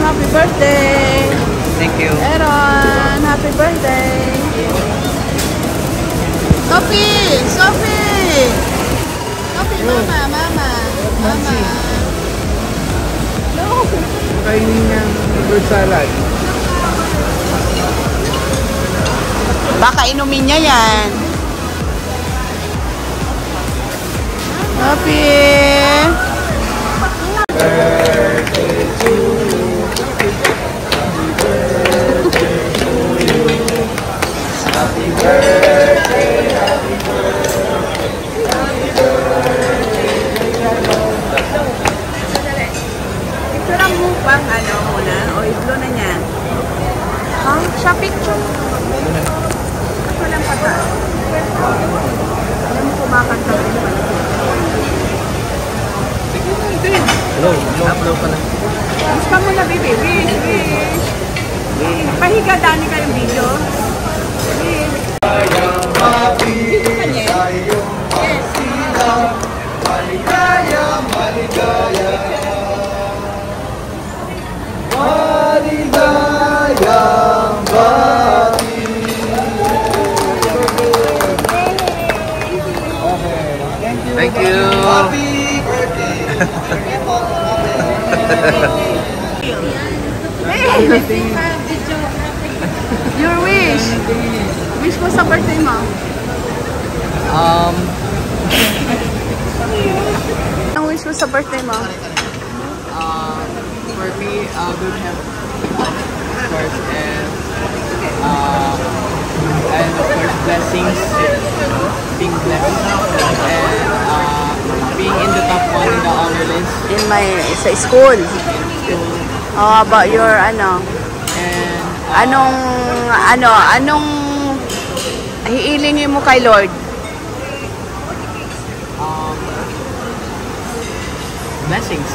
happy birthday. Thank you. Aaron, happy birthday. Sophie! Sophie! Sophie, mama. No. Kainin niyang fruit salad. Baka inumin niya yan. Happy Birthday to you. Happy birthday, happy birthday. picture mo bang ano muna? O i-blow na niya? Ha? Siya picture? Walang pata. Alam mo kumakanta rin pa. Hello, hello pala. Wish ka muna, baby. Wish. Pahiga, dani kayong video. Wish. Thank you. Happy birthday. Your wish. Wish mo sa birthday mo. Anong wish mo sa birthday mo? For me, good health, of course, and of course blessings, being blessed, and being in the top one in the honor list. In sa school. How about your ano? And Anong hiilingin mo kay Lord? blessings,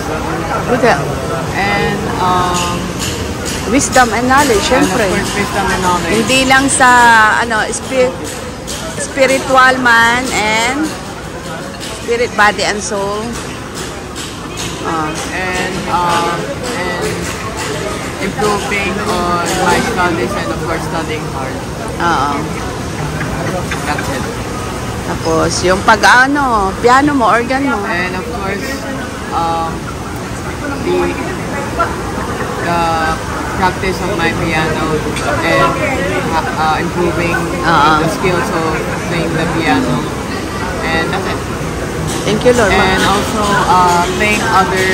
Good health. and Wisdom and knowledge, and of syempre. course wisdom and knowledge. Hindi lang sa spiritual man and spirit, body and soul. And improving on my studies, and of course studying hard. That's it. Tapos yung piano mo, organ mo. And of course, the practice of my piano, and improving the skills of playing the piano. And that's it. Thank you, Lord. And also playing other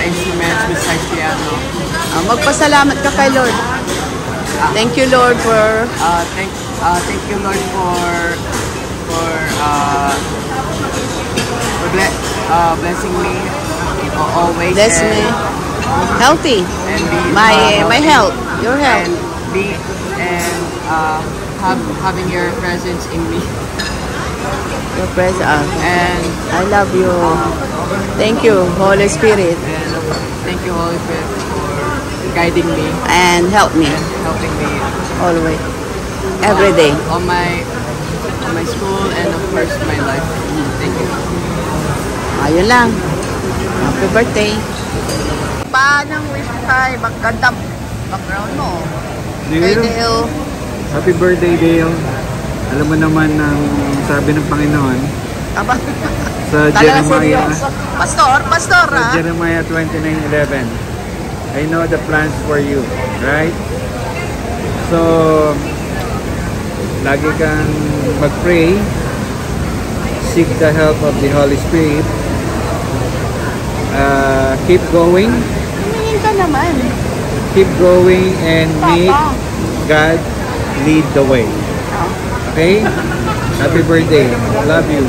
instruments besides piano. Magpasalamat ka kay Lord. Thank you, Lord, for Thank you, Lord, for blessing me always. bless me. Healthy. And be My healthy, health. Your health. Having your presence in me. Your presence. And I love you. Thank you, Holy Spirit. and thank you, Holy Spirit, for guiding me And help me and helping me always. Every day. on my school, and of course my life. Thank you. Ayun lang. Happy birthday. Paano wish kay maganda background mo? Kay Dale. Happy birthday, Dale. Alam mo naman ang sabi ng Panginoon Aba, sa talaga Jeremiah, seryoso. Pastor sa ha? Jeremiah 29:11. I know the plans for you, right? So, lagi kang mag-pray, seek the help of the Holy Spirit, keep going, Tumingin ka naman. keep going, and make God lead the way. Okay? Happy birthday. Love you.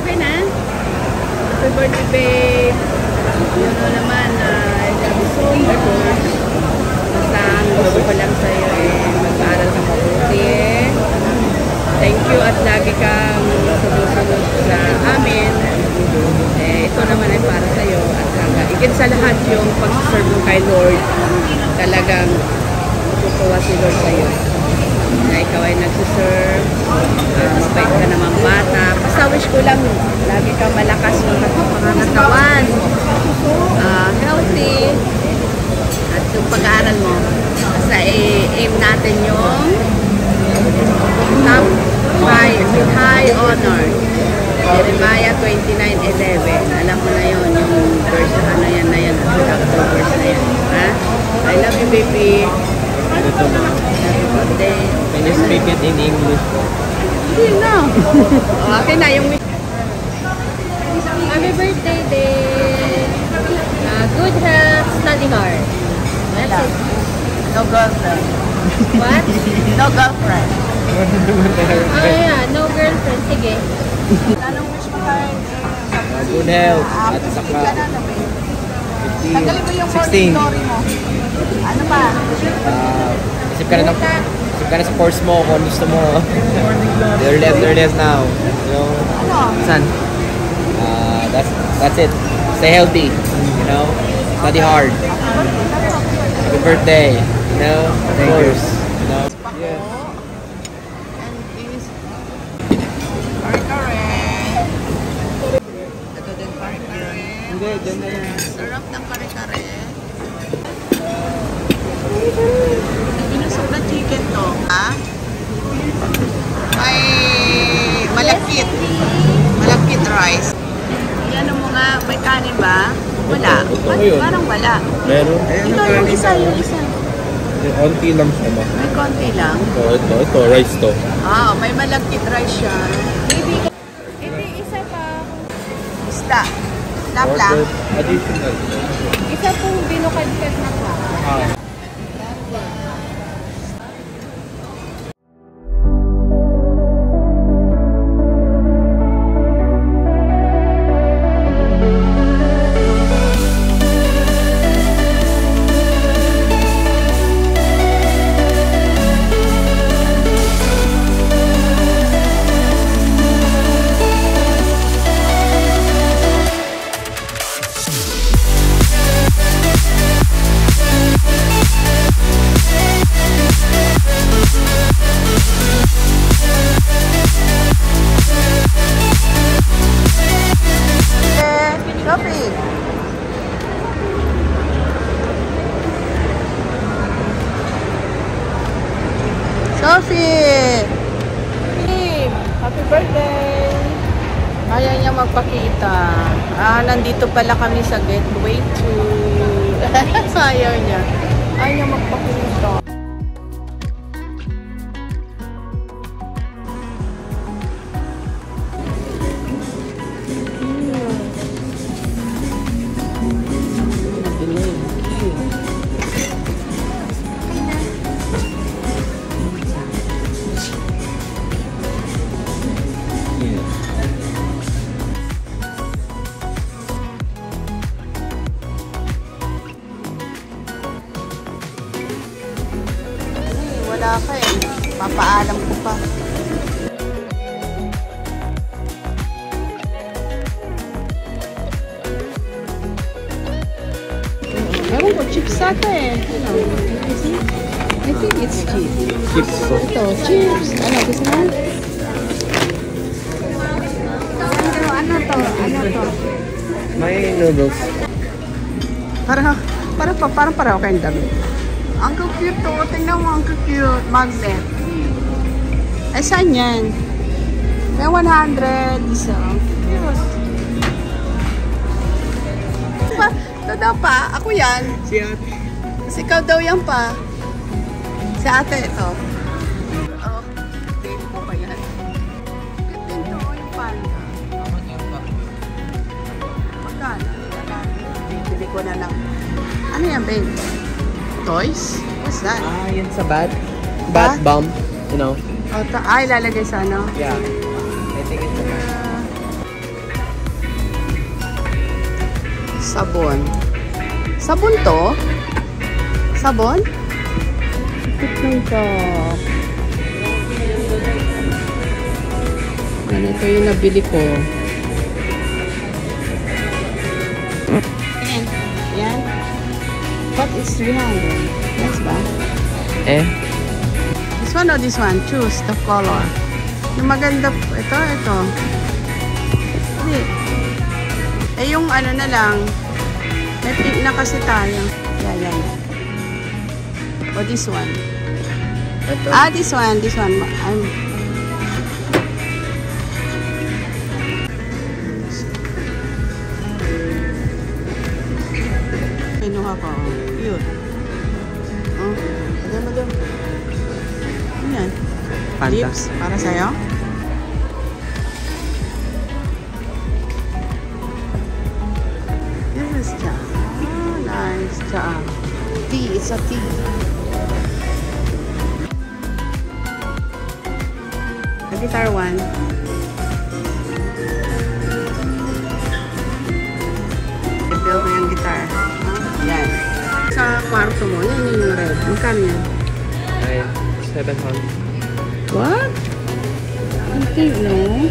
Okay na? Happy birthday, babe. Yun mo naman, I love you so much. Basta ang gusto ko lang sa'yo mag-aaral ka mabuti. Thank you at lagi kang sumusunod sa amin. Ito naman ay para sa'yo. At higit sa lahat yung pag-serve mo kay Lord, talagang tutuwa si Lord sa'yo. Na ikaw ay nagsiserve, mabait ka naman bata. Basta wish ko lang, lagi kang malakas ng pangangatawan, healthy, baby. Ito na. Happy birthday. Can you speak it in English? Hindi na. Okay na yung happy birthday day. Good health, study hard. That's it. No girlfriend. What? No girlfriend. Yeah, no girlfriend. Sige. Anong wish mo kay? Good health. At saka Tanggalin mo yung 16. story mo. Ano pa? Isip ka na sa course mo kung gusto mo. They're less now. Yung, Ano? san? That's it. Stay healthy. You know? Study hard. Happy birthday. You know? Of course. You know? Yes. And this kare-kare. Ito din kare-kare. Hindi, dyan na yan. Sarap ng kare-kare. Binusog na chicken to. Ha? May malakit. Malakit rice. Yan mo nga, may kanin ba? Wala. Ito yun. Parang wala. Meron. Ito yung isa, yung isa. Onti lang siya ba? May konti lang. Ito, rice to. Ah, may malakit rice siya. Ito isa pa. Isda. Laplang. Additional. Isa pong binukad-kad na pa. Sophie. Sophie! Happy birthday! Ayaw niya magpakita. Nandito pala kami sa Gateway 2. Ayaw niya. Ayaw niya magpakita. Wala ka eh. Papaalam ko pa. Ewan ko, chips ata eh. I think it's chips. Chips to. Ito, chips. Ano, gusto mo? Ano to? May noodles. Parang pareho kayong dami. Ang cute to. Tingnan mo, ang cute. Magnet. Ay, saan yan? May 100. Isa. Cute. Ito daw pa. Ako yan. Si ate. Kasi ikaw daw yan pa. Si ate ito. Oh, baby ko pa yan. Cute din to. Yung panda. Magkano? Bili ko na lang. Ano yan, babe? Toys? What's that? Yan sa bat. Bat bomb. You know. Ay, lalagay sa ano? Yeah. I think it's a bat. Sabon. Sabon to? Sabon? Ito. Ito yung nabili ko. Yan. What is 300? Yes ba? This one or this one? Choose the color. Yung maganda. Ito. Hindi. Yung ano na lang. May pink na kasi tayo. Yan. O this one. Ito. This one. Kinuha ko. Cute. Oh, madam. Ano yan? Fanta. Lips, para sa'yo? This is cha. Oh, nice cha. Tea, it's a tea. The guitar one. I-build mo yung guitar. Yan. Sa kwarto mo, yan yung red. Magkano yan? Ay, 700. What? Hindi, no?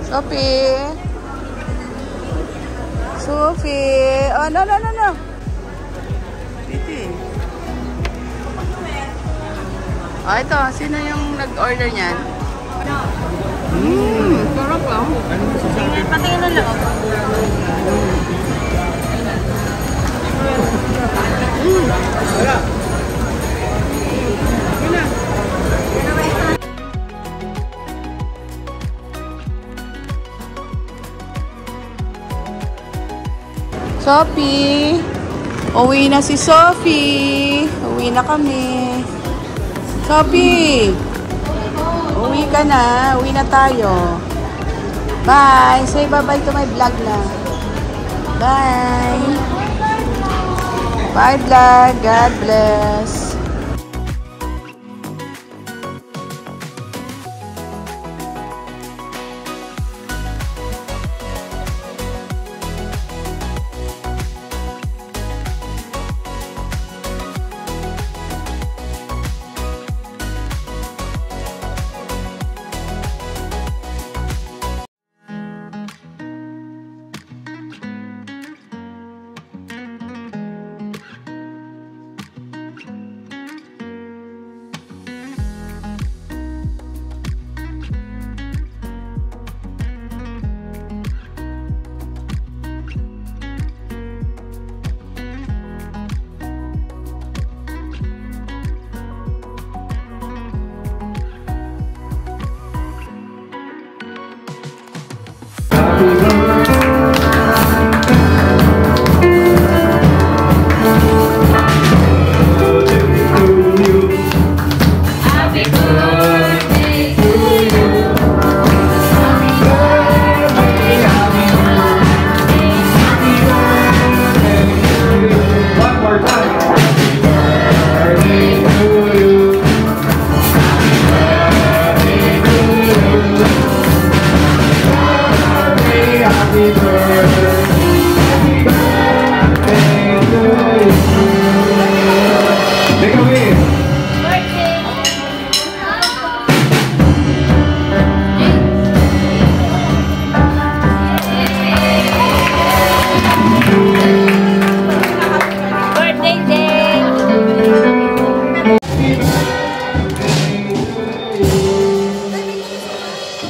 Sophie. Sophie. Oh, no. Dito. Oh, ito. Sino yung nag-order niyan? Sarap lang. Patingin na lang. Wala. Sophie. Uwi na si Sophie. Uwi na kami. Sophie. Uwi ka na. Uwi na tayo. Bye. Say bye-bye to my vlog na. Bye. Bye vlog. God bless.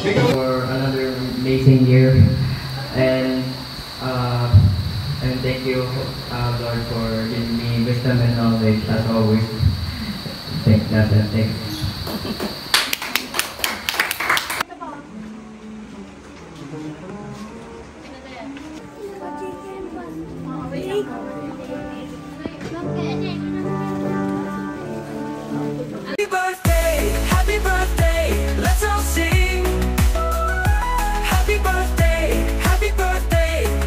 For another amazing year, and thank you, Lord, for giving me wisdom and knowledge as always. Thank God and thank you. Happy birthday, let's all sing. Happy birthday,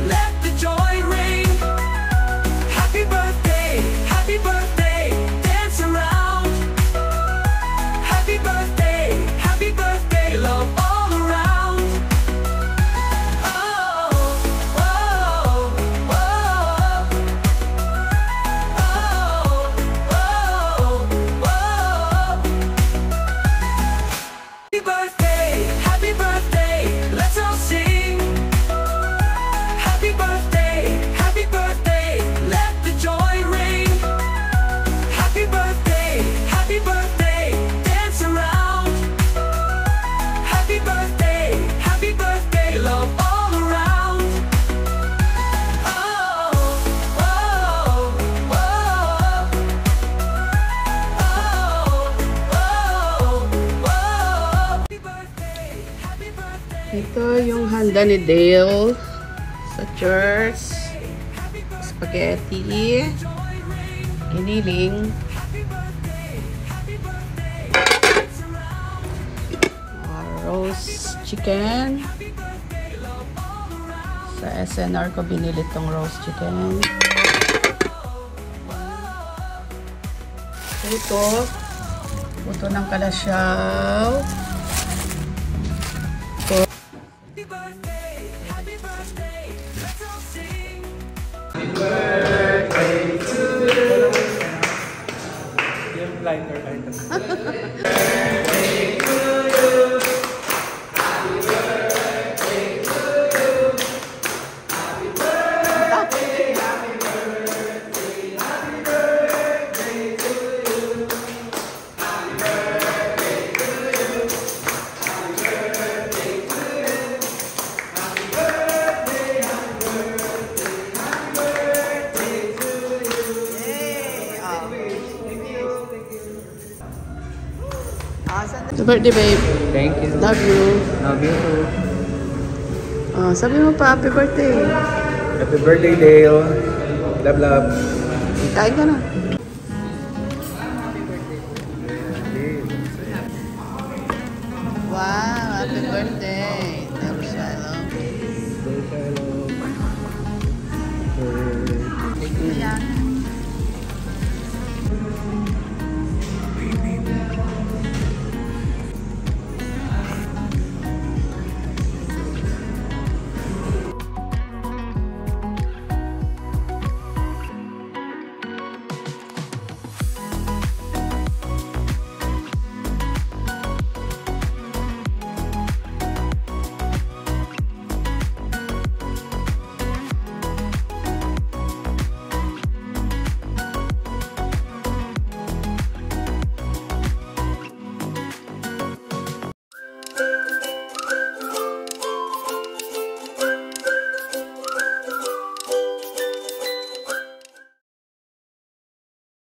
let the joy ring. Happy birthday, dance around. Happy birthday. Ito yung handa ni Dale sa church. Spaghetti. Giniling. Roast chicken. Sa SNR ko binili tong roast chicken. Puto ng kalasyaw. Happy birthday, let's all sing. Yung lighter item. Happy birthday, babe. Thank you. Love you. Love you too. Sabi mo pa, happy birthday. Happy birthday, Dale. Love, love. Kain ka na. Wow, happy birthday.